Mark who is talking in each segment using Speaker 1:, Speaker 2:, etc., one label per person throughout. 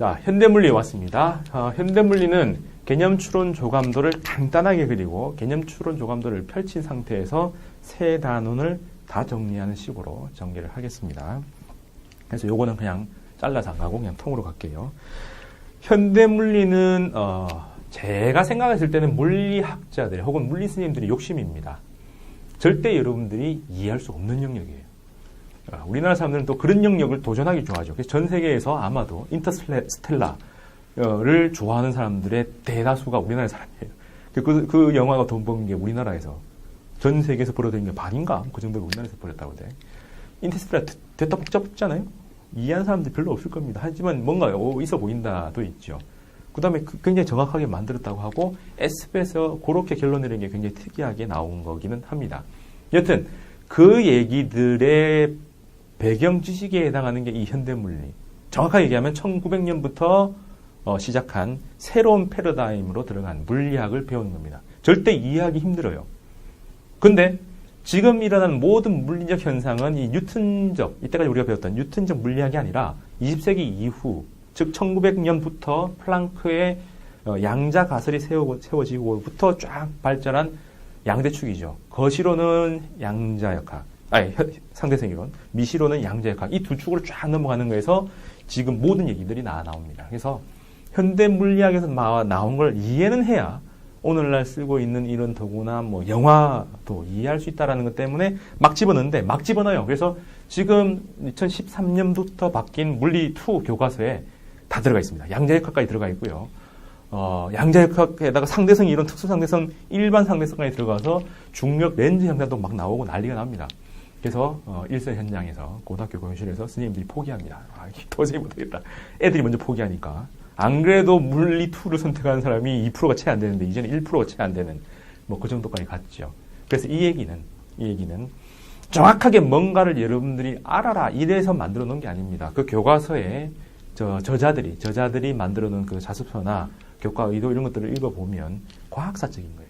Speaker 1: 자, 현대물리 왔습니다. 현대물리는 개념 추론 조감도를 간단하게 그리고 개념 추론 조감도를 펼친 상태에서 세 단원을 다 정리하는 식으로 전개를 하겠습니다. 그래서 요거는 그냥 잘라서 안 가고 그냥 통으로 갈게요. 현대물리는 제가 생각했을 때는 물리학자들 혹은 물리 스님들이 욕심입니다. 절대 여러분들이 이해할 수 없는 영역이에요. 우리나라 사람들은 또 그런 영역을 도전하기 좋아하죠. 그래서 전 세계에서 아마도 인터스텔라를 좋아하는 사람들의 대다수가 우리나라 사람이에요. 그 영화가 돈 버는 게 우리나라에서 전 세계에서 벌어들인 게 반인가? 그 정도가 우리나라에서 벌었다고 돼. 인터스텔라 됐다 복잡하잖아요? 이해하는 사람들이 별로 없을 겁니다. 하지만 뭔가 있어 보인다도 있죠. 그 다음에 굉장히 정확하게 만들었다고 하고 SBS에서 그렇게 결론 내린 게 굉장히 특이하게 나온 거기는 합니다. 여튼 그 얘기들의 배경 지식에 해당하는 게 이 현대물리. 정확하게 얘기하면 1900년부터 시작한 새로운 패러다임으로 들어간 물리학을 배우는 겁니다. 절대 이해하기 힘들어요. 근데 지금 일어나는 모든 물리적 현상은 이 뉴턴적, 이때까지 우리가 배웠던 뉴턴적 물리학이 아니라 20세기 이후, 즉 1900년부터 플랑크의 양자 가설이 세워지고부터 쫙 발전한 양대축이죠. 거시로는 양자역학, 상대성 이론, 미시로는 양자역학, 이 두 축으로 쫙 넘어가는 거에서 지금 모든 얘기들이 나옵니다. 그래서 현대 물리학에서 나온 걸 이해는 해야 오늘날 쓰고 있는 이런 도구나 뭐 영화도 이해할 수 있다라는 것 때문에 막 집어넣는데 막 집어넣어요. 그래서 지금 2013년부터 바뀐 물리2 교과서에 다 들어가 있습니다. 양자역학까지 들어가 있고요. 양자역학에다가 상대성 이론, 특수상대성, 일반 상대성까지 들어가서 중력 렌즈 현상도 막 나오고 난리가 납니다. 그래서 일선 현장에서 고등학교 교실에서 스님들이 포기합니다. 도저히 못하겠다. 애들이 먼저 포기하니까. 안 그래도 물리2를 선택하는 사람이 2%가 채 안 되는데 이제는 1%가 채 안 되는 뭐 그 정도까지 갔죠. 그래서 이 얘기는 정확하게 뭔가를 여러분들이 알아라 이래서 만들어 놓은 게 아닙니다. 그 교과서에 저자들이 만들어 놓은 그 자습서나 교과 의도 이런 것들을 읽어보면 과학사적인 거예요.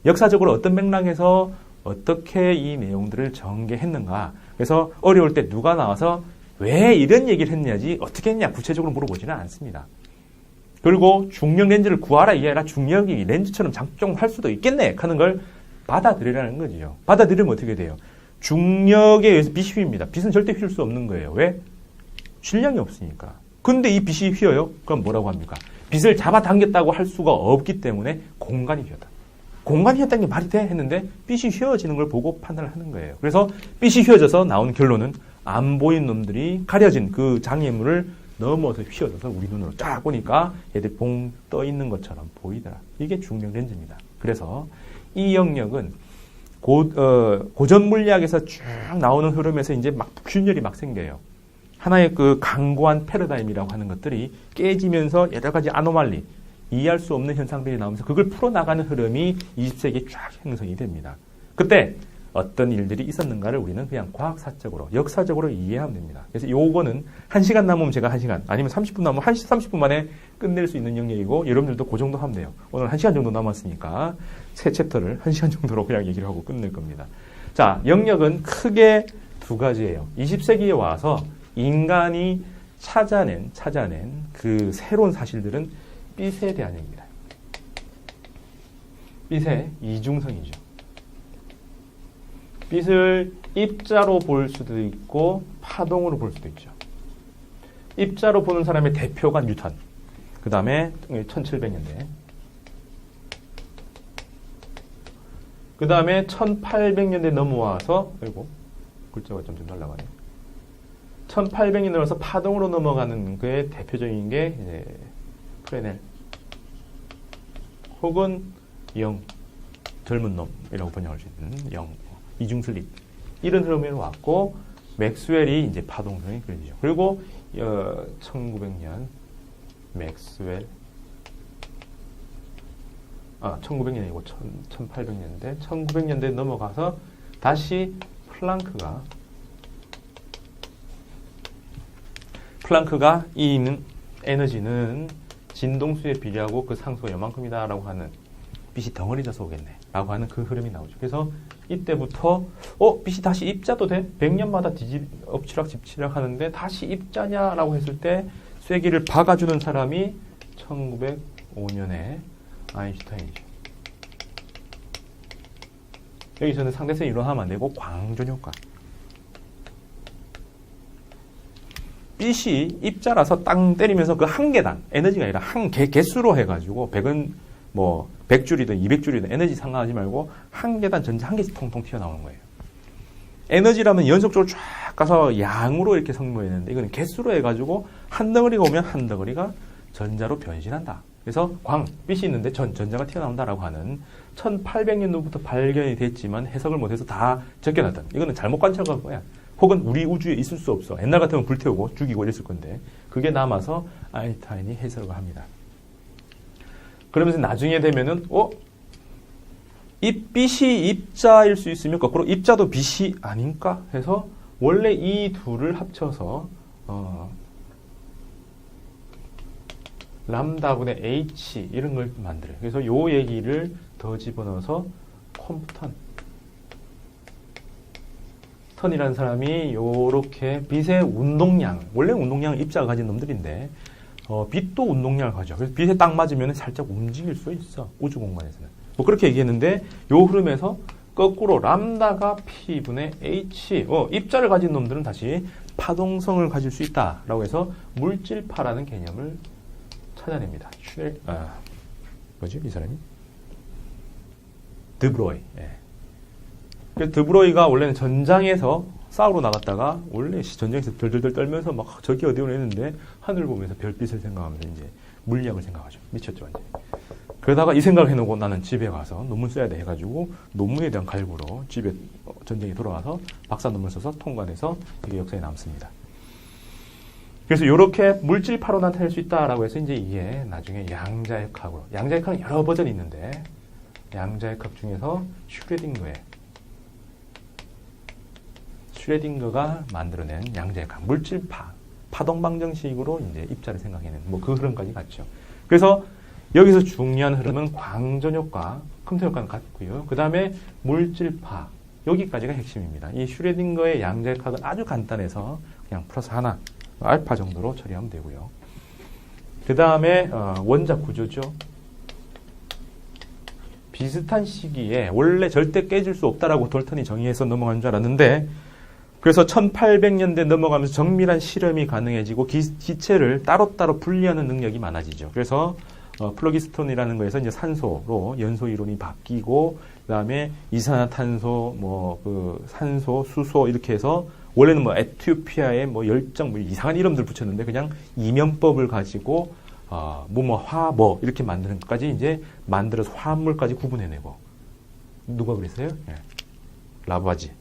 Speaker 1: 역사적으로 어떤 맥락에서 어떻게 이 내용들을 전개했는가. 그래서 어려울 때 누가 나와서 왜 이런 얘기를 했냐지 어떻게 했냐 구체적으로 물어보지는 않습니다. 그리고 중력 렌즈를 구하라 이게 아니라 중력이 렌즈처럼 작동할 수도 있겠네 하는 걸 받아들이라는 거지요. 받아들이면 어떻게 돼요? 중력에 의해서 빛이 휩니다. 빛은 절대 휠 수 없는 거예요. 왜? 질량이 없으니까. 근데 이 빛이 휘어요? 그럼 뭐라고 합니까? 빛을 잡아당겼다고 할 수가 없기 때문에 공간이 휘었다. 공간이 휘었다는 게 말이 돼? 했는데 빛이 휘어지는 걸 보고 판단을 하는 거예요. 그래서 빛이 휘어져서 나온 결론은 안 보인 놈들이 가려진 그 장애물을 넘어서 휘어져서 우리 눈으로 쫙 보니까 얘들 봉 떠 있는 것처럼 보이더라. 이게 중력 렌즈입니다. 그래서 이 영역은 고전 물리학에서 쭉 나오는 흐름에서 이제 막 균열이 막 생겨요. 하나의 그 강고한 패러다임이라고 하는 것들이 깨지면서 여러 가지 아노말리, 이해할 수 없는 현상들이 나오면서 그걸 풀어나가는 흐름이 20세기에 쫙 형성이 됩니다. 그때 어떤 일들이 있었는가를 우리는 그냥 과학사적으로, 역사적으로 이해하면 됩니다. 그래서 요거는 1시간 남으면 제가 1시간, 아니면 30분 남으면 30분 만에 끝낼 수 있는 영역이고, 여러분들도 그 정도 하면 돼요. 오늘 1시간 정도 남았으니까, 새 챕터를 1시간 정도로 그냥 얘기를 하고 끝낼 겁니다. 자, 영역은 크게 두 가지예요. 20세기에 와서 인간이 찾아낸 그 새로운 사실들은 빛에 대한 얘기입니다. 빛의 이중성이죠. 빛을 입자로 볼 수도 있고 파동으로 볼 수도 있죠. 입자로 보는 사람의 대표가 뉴턴. 그 다음에 1700년대. 그 다음에 1800년대 넘어와서, 그리고 글자가 좀 날라가네. 1800년 넘어서 파동으로 넘어가는 그의 대표적인 게 이제 프레넬 혹은 영, 젊은 놈이라고 번역할 수 있는 영. 이중슬립 이런 흐름이 왔고 맥스웰이 이제 파동성이 그려지죠. 그리고 1900년 맥스웰 1900년이고 1800년대 1900년대 넘어가서 다시 플랑크가 이 에너지는 진동수에 비례하고 그 상수가 요만큼이다라고 하는 빛이 덩어리져서 오겠네 라고 하는 그 흐름이 나오죠. 그래서 이때부터 빛이 다시 입자도 돼? 100년마다 엎치락 집치락 하는데 다시 입자냐라고 했을 때 쐐기를 박아주는 사람이 1905년에 아인슈타인이죠. 여기서는 상대성 이론하면 안 되고 광전 효과. 빛이 입자라서 땅 때리면서 그 한 개당 에너지가 아니라 한 개수로 해가지고 100은 뭐 100줄이든 200줄이든 에너지 상관하지 말고 한 개당 전자 한 개씩 통통 튀어나오는 거예요. 에너지라면 연속적으로 쫙 가서 양으로 이렇게 성모했는데 이거는 개수로 해가지고 한 덩어리가 오면 한 덩어리가 전자로 변신한다. 그래서 빛이 있는데 전자가 튀어나온다라고 하는 1800년도부터 발견이 됐지만 해석을 못해서 다 적혀놨던, 이거는 잘못 관찰한 거야. 혹은 우리 우주에 있을 수 없어. 옛날 같으면 불태우고 죽이고 이랬을 건데 그게 남아서 아인슈타인이 해석을 합니다. 그러면서 나중에 되면은 이 빛이 입자일 수 있으면 거꾸로 입자도 빛이 아닌가 해서 원래 이 둘을 합쳐서 람다분의 H 이런 걸 만들어요. 그래서 요 얘기를 더 집어넣어서 컴프턴이라는 사람이 요렇게 빛의 운동량, 원래 운동량은 입자가 가진 놈들인데 빛도 운동량을 가져. 그래서 빛에 딱 맞으면 살짝 움직일 수 있어. 우주 공간에서는. 뭐 그렇게 얘기했는데 요 흐름에서 거꾸로 람다가 P분의 H, 입자를 가진 놈들은 다시 파동성을 가질 수 있다라고 해서 물질파라는 개념을 찾아냅니다. 뭐지 이 사람이? 드브로이. 예. 그래서 드브로이가 원래는 전장에서 싸우러 나갔다가 원래 전장에서 덜덜덜 떨면서 막 저기 어디 오나 했는데 하늘 보면서 별빛을 생각하면서 이제 물리학을 생각하죠. 미쳤죠 완전히. 그러다가 이 생각을 해놓고 나는 집에 가서 논문 써야 돼 해가지고 논문에 대한 갈구로 집에 전쟁이 돌아와서 박사 논문 써서 통과돼서 이게 역사에 남습니다. 그래서 이렇게 물질파로 나타낼 수 있다라고 해서 이제 이게 나중에 양자역학으로, 양자역학은 여러 버전이 있는데 양자역학 중에서 슈레딩거가 만들어낸 양자역학, 물질파, 파동 방정식으로 이제 입자를 생각해낸 뭐 그 흐름까지 갔죠. 그래서 여기서 중요한 흐름은 광전 효과, 컴퓨터 효과는 같고요. 그 다음에 물질파, 여기까지가 핵심입니다. 이 슈레딩거의 양자역학은 아주 간단해서 그냥 플러스 하나, 알파 정도로 처리하면 되고요. 그 다음에 원자 구조죠. 비슷한 시기에 원래 절대 깨질 수 없다라고 돌턴이 정의해서 넘어간 줄 알았는데 그래서 1800년대 넘어가면서 정밀한 실험이 가능해지고 기체를 따로따로 분리하는 능력이 많아지죠. 그래서 플로기스톤이라는 거에서 이제 산소로 연소 이론이 바뀌고 그다음에 이산화탄소, 산소, 수소 이렇게 해서 원래는 에티오피아에 열정 이상한 이름들 붙였는데 그냥 이면법을 가지고 화 이렇게 만드는 것까지 이제 만들어서 화합물까지 구분해내고 누가 그랬어요? 예. 라부아지.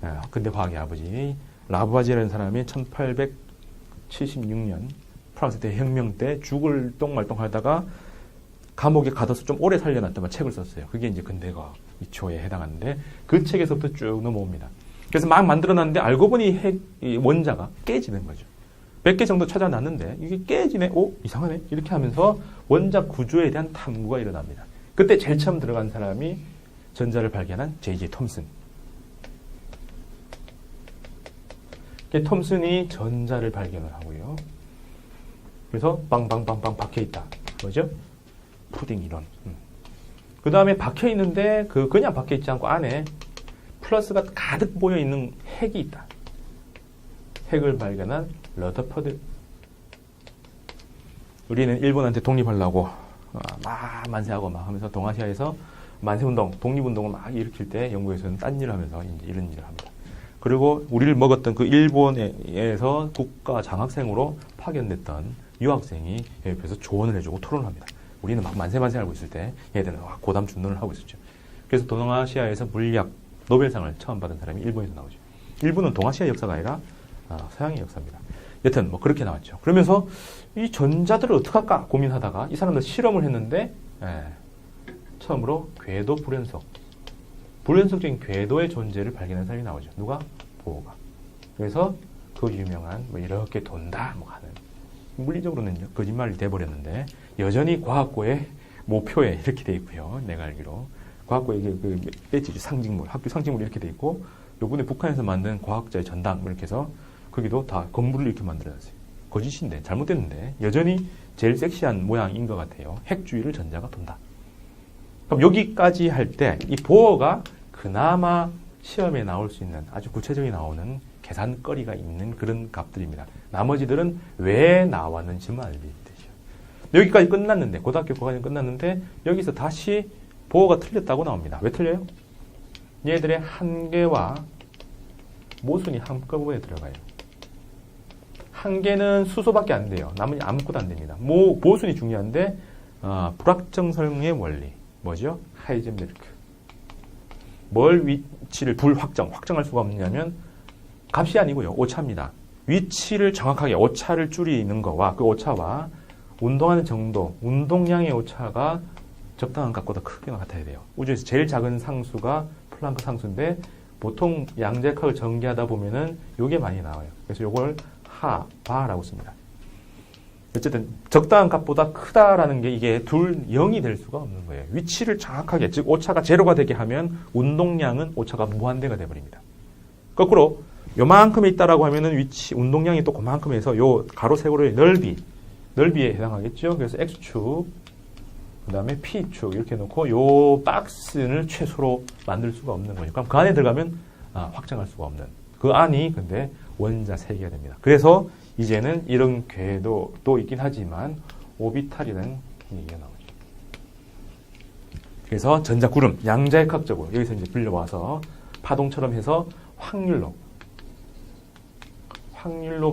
Speaker 1: 예. 근대 과학의 아버지 라부아지라는 사람이 1876년 프랑스 대혁명 때 죽을 똥말똥 하다가 감옥에 가둬서 좀 오래 살려놨다가 책을 썼어요. 그게 이제 근대과학 기초에 해당하는데 그 책에서부터 쭉 넘어옵니다. 그래서 막 만들어놨는데 알고 보니 원자가 깨지는 거죠. 100개 정도 찾아놨는데 이게 깨지네? 이상하네? 이렇게 하면서 원자 구조에 대한 탐구가 일어납니다. 그때 제일 처음 들어간 사람이 전자를 발견한 J.J. 톰슨. 톰슨이 전자를 발견을 하고요. 그래서 빵빵빵빵 박혀있다. 뭐죠? 푸딩 이론. 그 다음에 박혀있는데 그냥 박혀있지 않고 안에 플러스가 가득 모여있는 핵이 있다. 핵을 발견한 러더퍼드. 우리는 일본한테 독립하려고 막 만세하고 막 하면서 동아시아에서 만세운동, 독립운동을 막 일으킬 때 영국에서는 딴 일을 하면서 이제 이런 일을 합니다. 그리고 우리를 먹었던 그 일본에서 국가 장학생으로 파견됐던 유학생이 옆에서 조언을 해주고 토론을 합니다. 우리는 막 만세 하고 있을 때 얘들은 고담 준론을 하고 있었죠. 그래서 동아시아에서 물리학 노벨상을 처음 받은 사람이 일본에서 나오죠. 일본은 동아시아 역사가 아니라 서양의 역사입니다. 여튼 그렇게 나왔죠. 그러면서 이 전자들을 어떻게 할까 고민하다가 이 사람들 실험을 했는데 처음으로 궤도 불연속적인 궤도의 존재를 발견한 사람이 나오죠. 누가? 보어가. 그래서 그 유명한 이렇게 돈다 하는 물리적으로는 거짓말이 돼버렸는데 여전히 과학고의 모표에 이렇게 돼 있고요. 내가 알기로 과학고에 그 배지죠. 상징물, 학교 상징물이 이렇게 돼 있고 요번에 북한에서 만든 과학자의 전당 이렇게 해서 거기도 다 건물을 이렇게 만들어놨어요. 거짓인데, 잘못됐는데, 여전히 제일 섹시한 모양인 것 같아요. 핵주위를 전자가 돈다. 그럼 여기까지 할 때 이 보어가 그나마 시험에 나올 수 있는 아주 구체적이 나오는 계산거리가 있는 그런 값들입니다. 나머지들은 왜 나왔는지만 알려드리죠. 여기까지 끝났는데, 고등학교 고까지 끝났는데, 여기서 다시 보어가 틀렸다고 나옵니다. 왜 틀려요? 얘들의 한계와 모순이 한꺼번에 들어가요. 한계는 수소밖에 안 돼요. 나머지 아무것도 안 됩니다. 모순이 중요한데, 불확정성의 원리. 뭐죠? 하이젠베르크. 뭘 위치를 확정할 수가 없느냐면, 값이 아니고요. 오차입니다. 위치를 정확하게 오차를 줄이는 거와 그 오차와 운동하는 정도, 운동량의 오차가 적당한 값보다 크게 같아야 돼요. 우주에서 제일 작은 상수가 플랑크 상수인데 보통 양자역학을 전개하다 보면은 요게 많이 나와요. 그래서 요걸 바라고 씁니다. 어쨌든 적당한 값보다 크다라는 게 이게 0이 될 수가 없는 거예요. 위치를 정확하게, 즉 오차가 제로가 되게 하면 운동량은 오차가 무한대가 돼버립니다. 거꾸로 요만큼에 있다라고 하면은 위치, 운동량이 또 그만큼에서 요 가로 세로의 넓이에 해당하겠죠. 그래서 X축, 그 다음에 P축 이렇게 놓고 요 박스를 최소로 만들 수가 없는 거죠. 그럼 그 안에 들어가면 확정할 수가 없는. 그 안이 근데 원자 3개가 됩니다. 그래서 이제는 이런 궤도도 있긴 하지만 오비탈이라는 얘기가 나오죠. 그래서 전자구름, 양자역학적으로 여기서 이제 빌려와서 파동처럼 해서 확률로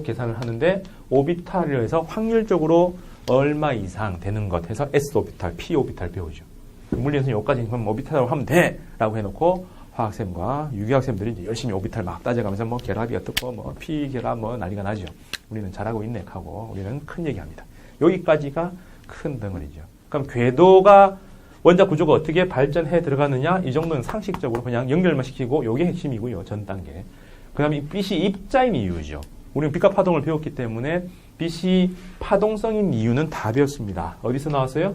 Speaker 1: 계산을 하는데 오비탈을 해서 확률적으로 얼마 이상 되는 것 해서 S 오비탈, P 오비탈 배우죠. 물리에서는 여기까지 그럼 오비탈로 하면 돼! 라고 해놓고 화학생과 유기학생들이 이제 열심히 오비탈 막 따져가면서 뭐 결합이 어떻고 뭐 P 결합 뭐 난리가 나죠. 우리는 잘하고 있네 하고 우리는 큰 얘기합니다. 여기까지가 큰 덩어리죠. 그럼 궤도가 원자 구조가 어떻게 발전해 들어가느냐? 이 정도는 상식적으로 그냥 연결만 시키고 요게 핵심이고요. 전 단계. 그 다음에 빛이 입자인 이유죠. 우리는 빛과 파동을 배웠기 때문에 빛이 파동성인 이유는 다 배웠습니다. 어디서 나왔어요?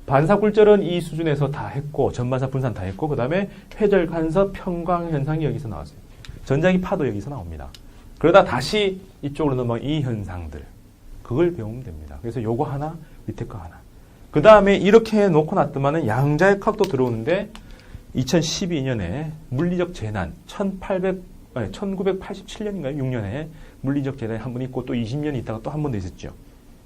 Speaker 1: 반사굴절은 이 수준에서 다 했고 전반사 분산 다 했고 그 다음에 회절 간섭 평광 현상이 여기서 나왔어요. 전자기 파도 여기서 나옵니다. 그러다 다시 이쪽으로 넘어 이 현상들 그걸 배우면 됩니다. 그래서 요거 하나 밑에 거 하나. 그 다음에 이렇게 놓고 놨더만은 양자역학도 들어오는데 2012년에 물리적 재난 1987년인가요? 6년에 물리적 재난이 한 번 있고 또 20년 있다가 또 한 번 더 있었죠.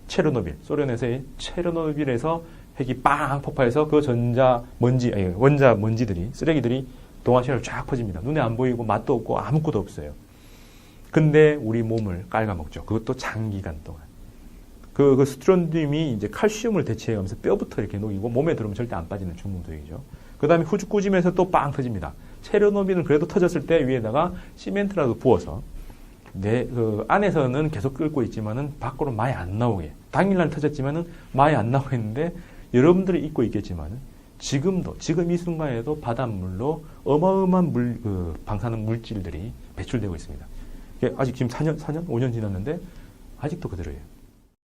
Speaker 1: 체르노빌, 소련에서의 체르노빌에서 핵이 빵 폭발해서 그 원자 먼지들이, 쓰레기들이 동아시아를 쫙 퍼집니다. 눈에 안 보이고 맛도 없고 아무것도 없어요. 근데 우리 몸을 깔아먹죠. 그것도 장기간 동안. 그 스트론듐이 이제 칼슘을 대체하면서 뼈부터 이렇게 녹이고 몸에 들어오면 절대 안 빠지는 중금속이죠. 그 다음에 후죽구지면서 또 빵 터집니다. 체르노빌은 그래도 터졌을 때 위에다가 시멘트라도 부어서 그 안에서는 계속 끓고 있지만은 밖으로 많이 안 나오게. 당일날 터졌지만은 많이 안 나오고 있는데 여러분들이 잊고 있겠지만은 지금 이 순간에도 바닷물로 어마어마한 방사능 물질들이 배출되고 있습니다. 아직 지금 4년, 5년 지났는데 아직도 그대로예요.